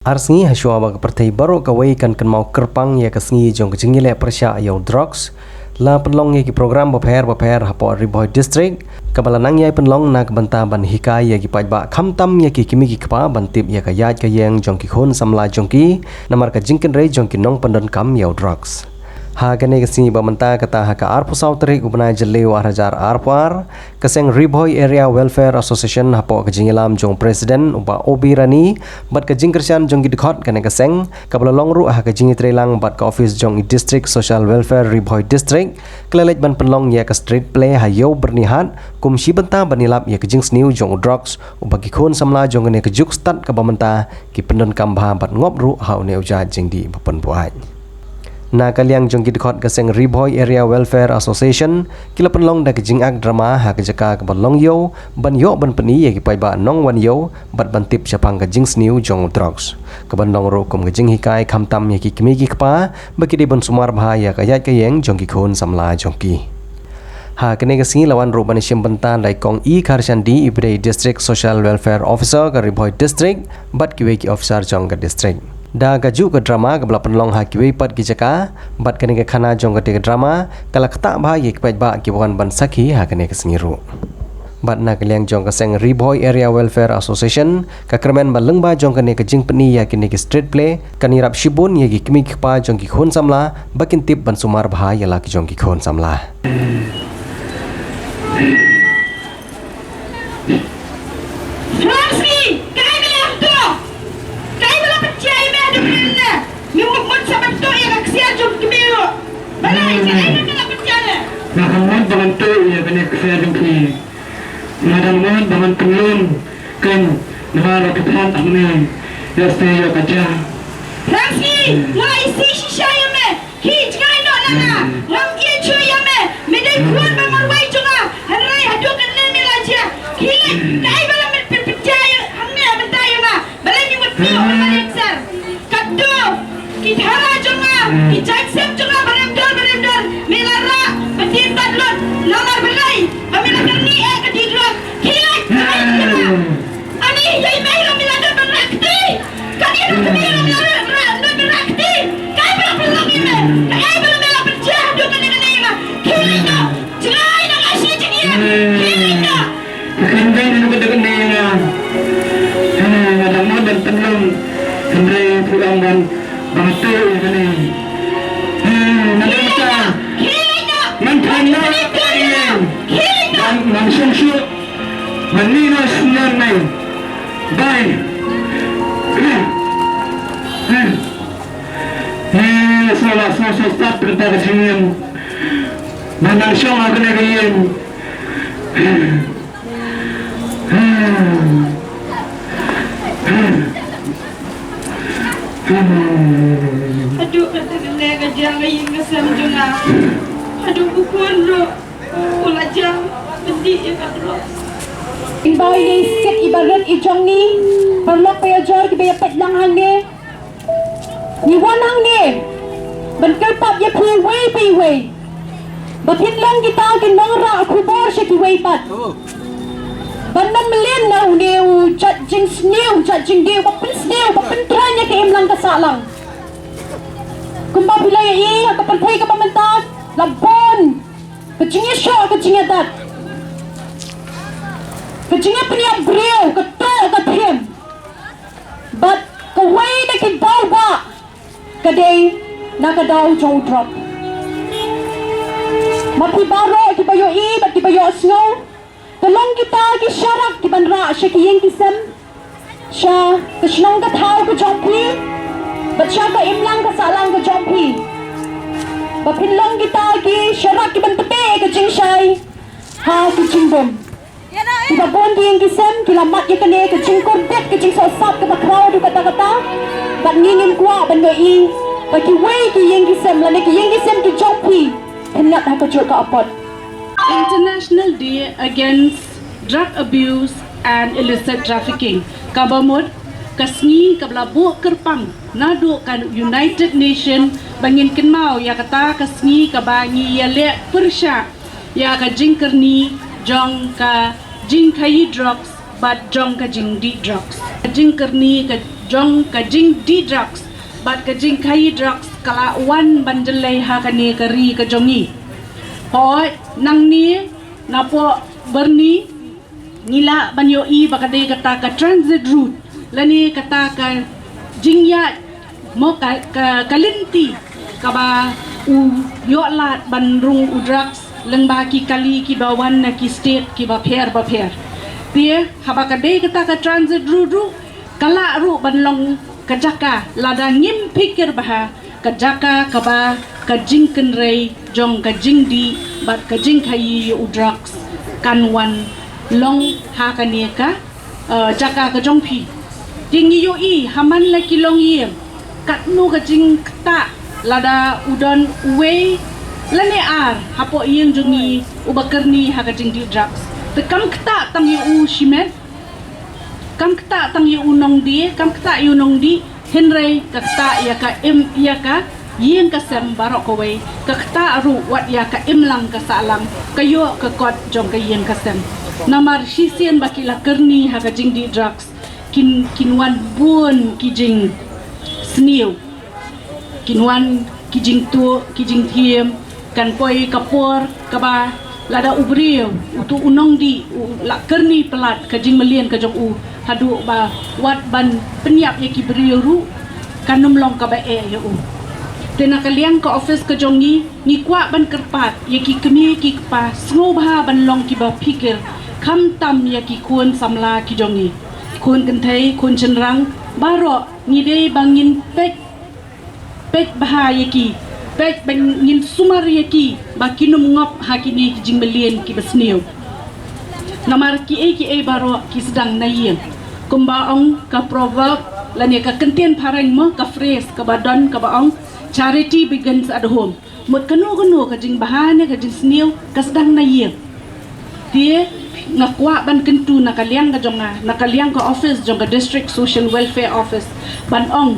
Arsengi haswa bag partai baru kawai kan mau kerpang ya kesengi jong kejengile persya ayau drugs la penlong ya ki program baper hapo Riboy district kabalanang ya penlong nak banta ban hikai ya ki pajba khamtam ya ki kimi ki kpa bantip ya ka yaj ka yang jong ki khon samla jong ki namar ka jingken re jong ki nong pandon kam yau drugs ha kene kesengi bamanta kata ha ka arpu sautri ubna jeleu arhajar arpar keseng Riboy area welfare association hapo kejingilam jong presiden uba obi rani bat ka jingkersian jong gidkhot kene keseng kabla longru ha ka jingi trelang bat ka office jong district social welfare Riboy district kelelej ban penlong ya ka street play hayo bernihat kum si benta banilap ya kejing sniu jong drugs uba ki khon samla jong ne kejuk stat ka bamanta ki pendon kambha bat ngopru ha ne uja jing di bapen buat na kaliang jong gidkhot keseng Riboy area welfare association kila penlong da kejing ak drama ha kejaka ke balong yo ban yo ban peni ya ki pai ba nong wan yo bat ban tip sapang kejing sniu jong drugs ke ban long ro kum kejing hikai khamtam ya ki kimi ki kpa baki di ban sumar bahaya ka yat ka yeng jong ki khon samla jong ki ha kene kesingi lawan ro ban sim bentan lai kong i kharshan di ibrei district social welfare officer ka Riboy district bat ki we ki officer jong ka district da gaju ke drama ke bela penlong ha kiwe pat ki jaka bat kene ke khana jong ke drama kala khata ba ye ke ba ki bukan ban sakhi ha kene ke singiru bat na kaliang jong ke seng Riboy area welfare association ka kermen baleng ba jong kene ke jing peni ya kene ke street play kani rap shibun ye ki kimi ki pa jong ki khon samla bakin tip ban sumar ba ya la ki jong ki khon samla Nahawan bantu ya kena kesehatan ki. Nahawan bantu lun kan nahara ketan amne ya saya kerja. Ramsi, wah isi shisha ya me. Hi jangan nak lana. Ram dia cuy ya me. Medai kuat memang baik juga. Harai haduk kena melajar. Kile, kai bala percaya hamne bentar ya ma. Bala ni mesti orang eksar. Kado, kita hara juga, kita accept juga beremdor. Melara, bertindak lon, lamar belai. Kami nak ni kedidrak. Kile, ani yai mai ram miladan berakti. Kani ram miladan berakti. Kai belum belum ini. Kai belum belum berjah dengan ini ma. Kile no, jangan nak asyik jadi. Kile no. Kendai ni betul ni na. Ada modal tenung. Kendai pulang dan bantu ini. Langsung syuk menina sembilan main baik salah start perintah kesinian menang syok aku negayin aduh kata kena kerja ngayin kesam juga aduh bukuan lo pula jam pendik ya kat lo Ibaw ni sit ibarat ijong ni perlok paya jor ki baya pet lang hang ni wan hang ni ban kerpap ya pi way batin lang kita kin mangra aku bor sya ki way pat ban man melin na ni chat jing snew chat jing de bapen tranya ke imlang ka salang kumba bila ya i ka pantai ka pamenta labon kecingnya syok kecingnya dat kecingnya punya beliau ketua ketim but kawai na kidaw ba kadai nakadaw jong drop makibaro kibayo i bat kibayo snow talong kita kisyarak kibanra siya kiyeng kisem siya kasinong kataw ka jompi bat siya ka imlang kasalang ka jompi bapinlong kita ki syarak kibantete ka jing syay ha kicing bom Tiba bon di yang kisem, kilamat ya kene kecing kordet, kecing sosap ke bakrau du kata-kata. Bat ngingin kuat ban ngai, bagi way ki yang kisem, lane ki yang kisem ki jompi. Kenyak dah kejut ke apot. International Day Against Drug Abuse and Illicit Trafficking. Kabamut kasni kablabu kerpang nadu kan United Nation bangin kenmau ya kata kasni kabangi ya le persya ya ka jingkerni jong ka jing kai drugs but jong ka jing di drugs jingkerni ka jong kajing di drugs bat kajing kai drugs kala wan banjelai ha kani kari ka jongi hoi nang ni napo berni nila banyo i bakade kata ka transit route lani kata ka jingya mo ka kalinti kaba u yolat bandrung u drugs lengba ki kali ki bawan na ki state ki ba pher dia habakade kata ka transit route kala ru banlong kajaka lada ngim pikir baha kajaka kaba kajing kenrei jong kajing di bat kajing kai u drugs kanwan long ha kanieka jaka ka jong pi tinggi yo i haman la kilong yem katnu kajing kta lada udon uwe lane ar hapo yeng jongi ubakerni ha kajing di drugs tekam kta tang yu shimet kam kta tang yu unong di kam kta yu nong di henrei kta ya ka ya ka yeng ka sem barok kowe ka kta ru wat ya ka lang ka salang kayo ka kot jong ka yeng ka sem namar shisien bakila kerni ha kajing di drugs kinwan bun kijing sniu kinwan kijing tu kijing thiem kan poi kapor kaba lada ubriu utu unong di la kerni pelat kajing melien ka jong u hadu ba wat ban penyap ye ki briu ru kanum long ka ba e ye u tena kaliang ka office ka jong ni kwa ban kerpat ye ki kemi ki pa sngo ba ban long ki ba pikir kham tam ye ki kun samla ki jong ni kun kan thai kun chenrang baro ni de bangin pek bah ye ki pek bangin sumar ye ki ba kinum ngop hakini ki jing melien ki basniu namar ki e baro ki sedang nayem kumbaong ka proverb lani ka kentien parang mo ka phrase ka badon ka baong charity begins at home mut kanu ka jing bahane ka jing sniu ka sedang nayem dia ngakwa ban kentu nakaliang ka jonga nakaliang ka office jonga district social welfare office ban ong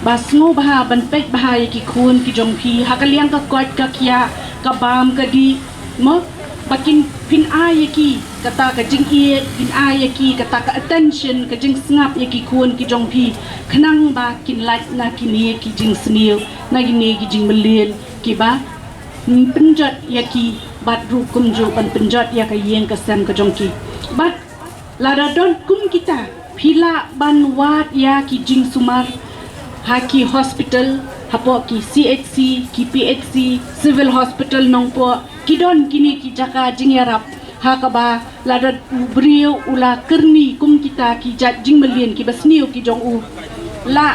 basngo baha ban pek baha ki khun ki jong phi hakaliang ka kot ka kya ka bam ka di mo bakin pin ay ki kata ka jing ie pin ay ki kata ka attention ka jing snap ye ki khun ki jong phi khnang ba kin like na kini ki jing sniu na gini ki jing melien ki ba penjat ye ki bat ru kum jo ban penjat ya ka yeng ka sem ka jong ki bat lada don kum kita phila ban wat ya ki jing sumar haki hospital hapo ki CHC ki PHC civil hospital nongpo kidon kini ki jaka jingyarap hakaba lada brio ula kerni kum kita ki jat jing melien ki basniu ki jong u la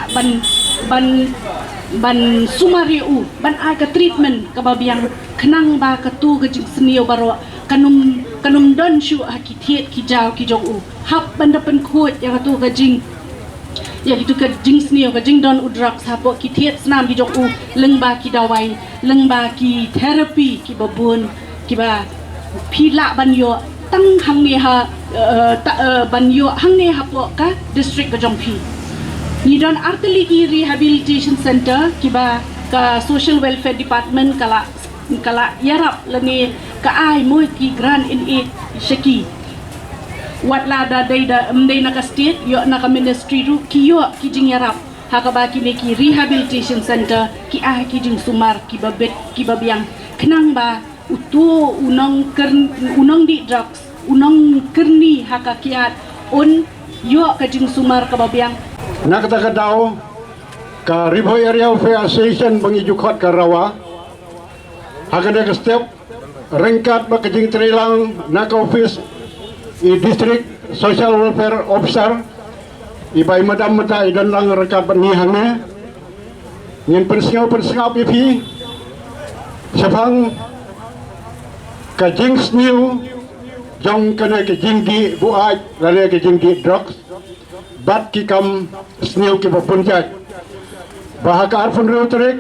ban sumari u ban ai ka treatment ka babiang khnang ba ka tu ka jing sniu baro kanum don shu haki thiet ki jaw ki jong u hap ban da pen khot ya ka tu ka jing ya itu ka jing sniu ka jing don u drugs hapo ki thiet snam ki jong u leng ba ki dawai leng ba ki therapy ki babun ki ba phila ban yo tang hang ne ha ban yo hang ne hapo ka district ka jong phi ni don arteli ki rehabilitation center ki ba ka social welfare department kala yarap lani ka ai moi ki grant in aid shaki wat la da dai da mdei na ka state yo na ka ministry ru ki yo ki jing yarap hakaba ki ne ki rehabilitation center ki ai ki jing sumar ki babet ki babiang kenang ba utu unong di drugs unong kerni hakakiat un yo ka jing sumar ka babiang nakata daw ka Riboy Area Welfare Association bangijukot ka rawa hakada ka step rengkat ba kajing trilang naka office i district social welfare officer ibay madam mata idan lang rengkat ba ni hangna ngin pensingaw pipi sapang kajing sniu jong kana kajing gi buaj lale kajing gi drugs bat ki kam sniu ki bapunjat bahaka arfun rotrik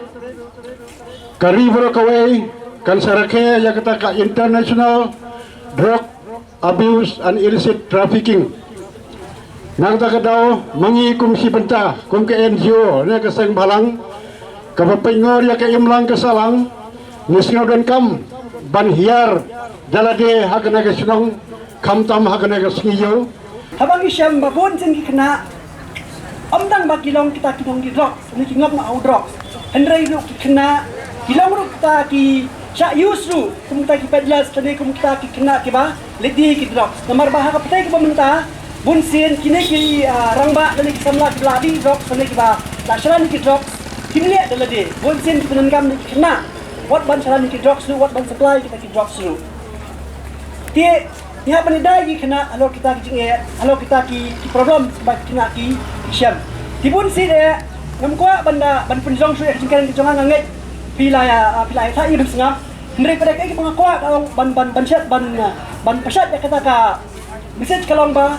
karibro kawai kan sarake ya kata ka international drug abuse and illicit trafficking nang ta daw mangi kum si benta kum ke NGO ne ka seng balang ka papingor ya ka imlang ka salang nisngaw dan kam ban hiar dalade hakana ka sunong kam tam hakana ka singiyo habang isyam babon sen kikna Omdang ba kilong kita kinong di drugs, ni kingap na au drugs. Henry ru kena kilong ru kita ki sya yusru, kum kita ki pedlas tadi kum kita ki kena ki ba ledi ki drugs. Namar bah ka petai ki pemerintah bunsin kini ki rangba tadi ki samla ki ladi drugs tadi ki ba laksana ki drugs. Kini lihat tadi bunsin ki penengam ni kena. What ban saran ki drugs ru, what ban supply kita ki drugs ru. Dia Nya panidai ki kena halo kita ki halo kita ki problem sebab kena ki syam. Tibun si de ngam kwa banda ban punjong su jingkan ki jongan ngai pilaya thai ben sengap. Ndri pada ki pangakwa kalau ban syat ban pesat ya kata ka message kalong ba.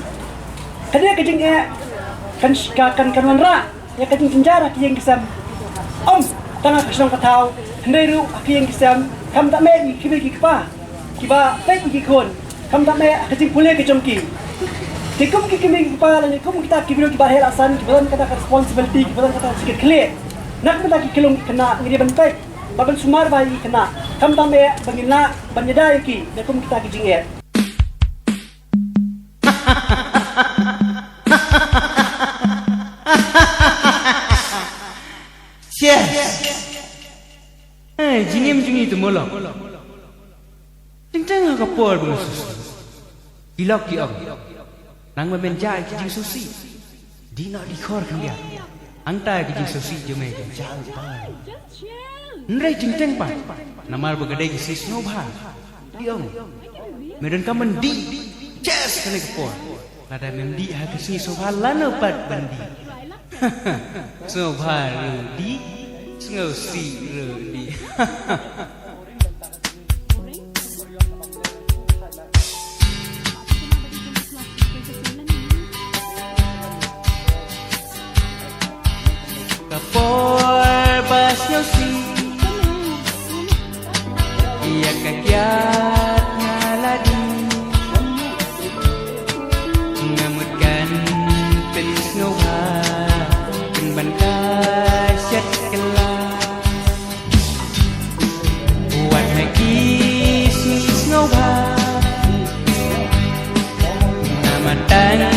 Kadia ki jing kan wanra ya ka jing penjara ki yang kisam. Tengah kesong katau ndri ru ki yang kisam kam tak me ki ki pa. Kiba pek ki kon kam tak me kecing pulih ke jomki. Tikum ki kimi kepala ni kum kita kibiro ki bahel asan ki badan kata responsibility ki badan kata sikit clear. Nak kita ki kilong kena ngiri bentek. Baban sumar bayi kena. Kam tak me bangina banyadai ki kum kita ki jinget. Jingim jingi tu molong. Ceng ka por bang ilok ki ong nang men jai ki jing susi di nak di khor kan dia angta ki jing susi jome ke jang pa nrai jing teng pa namar bagade ki sis no bha di ong medan ka mendi ches kan ke por lada mendi ha ki si so bha lan pat bandi so bha di ngau si di Kapor basyo si ia kagiatnya ladi ngamutkan pensnoha penban kasyat kelah buat lagi si snoha namatan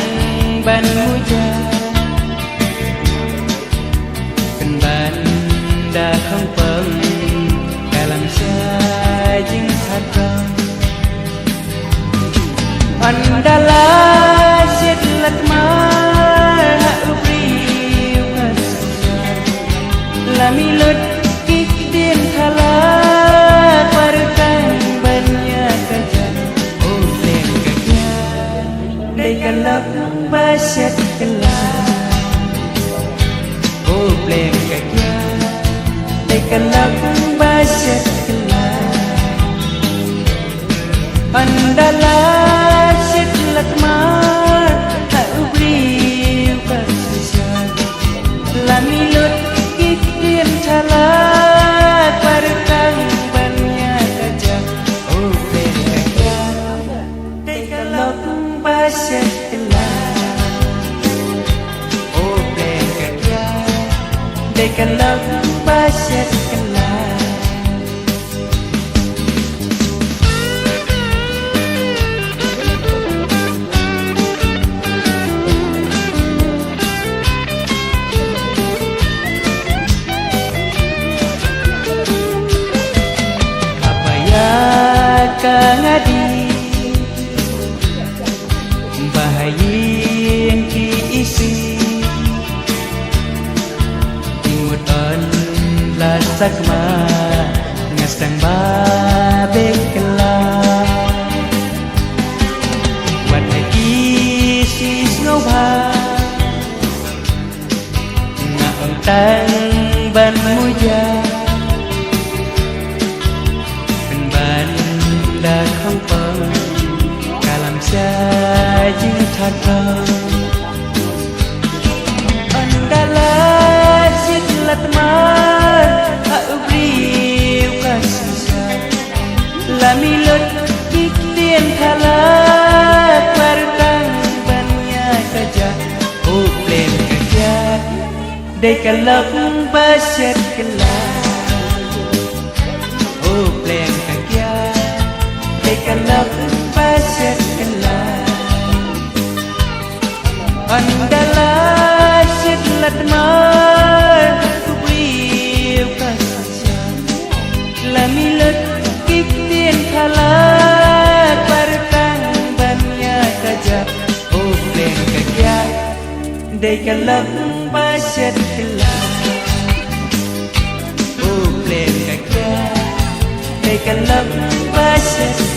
ban hujan đã không phần cả làm sai chính thật rằng anh đã lá chết lật má hạ riu là mi lật kích tiên thà lá parkan banyak kerja oh lên kerja đây cả lớp ba set kelah oh lên kerja Kalak basyat kelah Pandalah syatlat mar Tak ubri pasisat Lamilut kikin talak Parkang banyak aja Oh ben kajak Kalak basyat kelah Oh ben kajak Kalak basyat kelah apa ya kang adi bahayin ki isi sakma ngastang babe kelah wat lagi si snowba na ontang ban muja ban da không pang kalam saji thakam andala sitlat mar Lamilot kitin halak Parkang banyak kerja Oh plan kerja Dai kalak basyat kelah Oh plan kerja Dai kalak basyat kelah Andalah syat lật mơ yêu cả là mi lật kích tiền khá lật partang banyak kajak bukan kajak day kalam basyat kelam bukan kajak day kalam basyat kelam.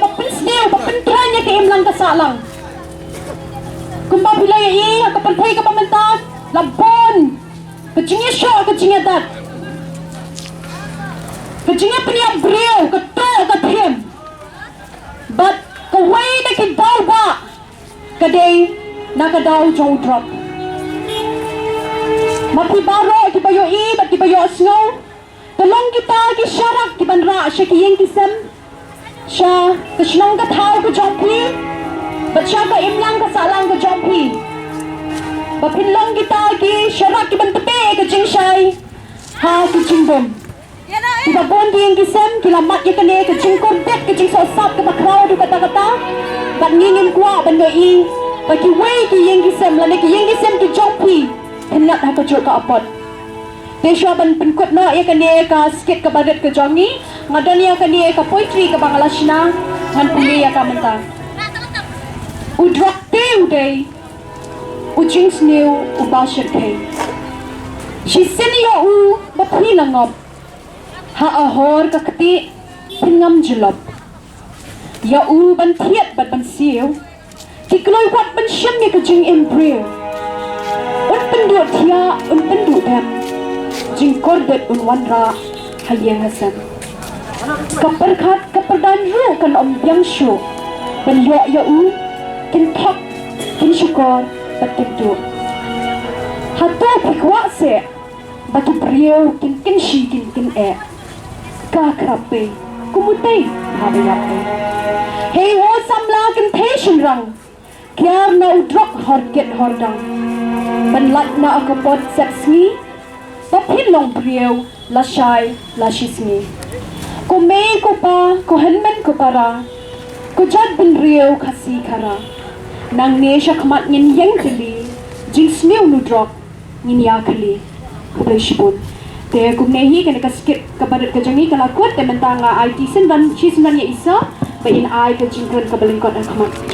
Wapen sneo, wapen tranya ke imlang kasalang. Kumpa bila i hakapantai ka pamantas labon kecingnya syok kecingnya dat kecingnya pria brio ketua ketim but kawai na kidaw ba kadai nakadaw jaw drop makibaro kibayo i bat kibayo snow talong kita kisyarak kibanra siya kiyeng kisem siya kasinong kataw ka jompi bat siya ka imlang kasalang ka jompi bapinlong kita ki syarak ki bantepe ke jingshay ha ki jingbom kita bon ki yang kisem kilamat ye kene ke jingkor det ke jing sosap ke bakraw du kata-kata bat ngingin kwa ban i bagi wei ki yang kisem lane ki yang kisem ki jompi henat ha ka jot ka apot desha ban penkut na ye kene ka skit ke badat ke jongi ngadan ye kene ka poetry ke bangalashna ngan puli ya ka menta udrak te udai ujing snew ubashir kay she senior u baphi langop ha ahor ka kati pingam julop ya u ban thiet bat ban siu kikloi wat ban sham ye ka jing embryo un pendu thia un pendu dem jing kordet un wanra hayeng hasan kapar khat kapar dan ru kan om yang shu ban yo ya u kin thok kin syukur betul. Hato pikwa se batu priau kin shi kin ka krape kumutai habe yape hey ho samla kin patient rang kyar na udrok horget hordang banlat na akapot sepsni papin long priau lashai lashisni ko me ko pa ko henmen ko para ko jad bin riau khasi khara nang ne shakmat ngin yang kali jing snew nu drop ngin ya kali kubai shibun te kum ne hi kana kaskit kabadat ka jangi kala kuat te mentanga IT sen dan chi sen ya isa ba in ai ka jingkran ka balingkot ang khamat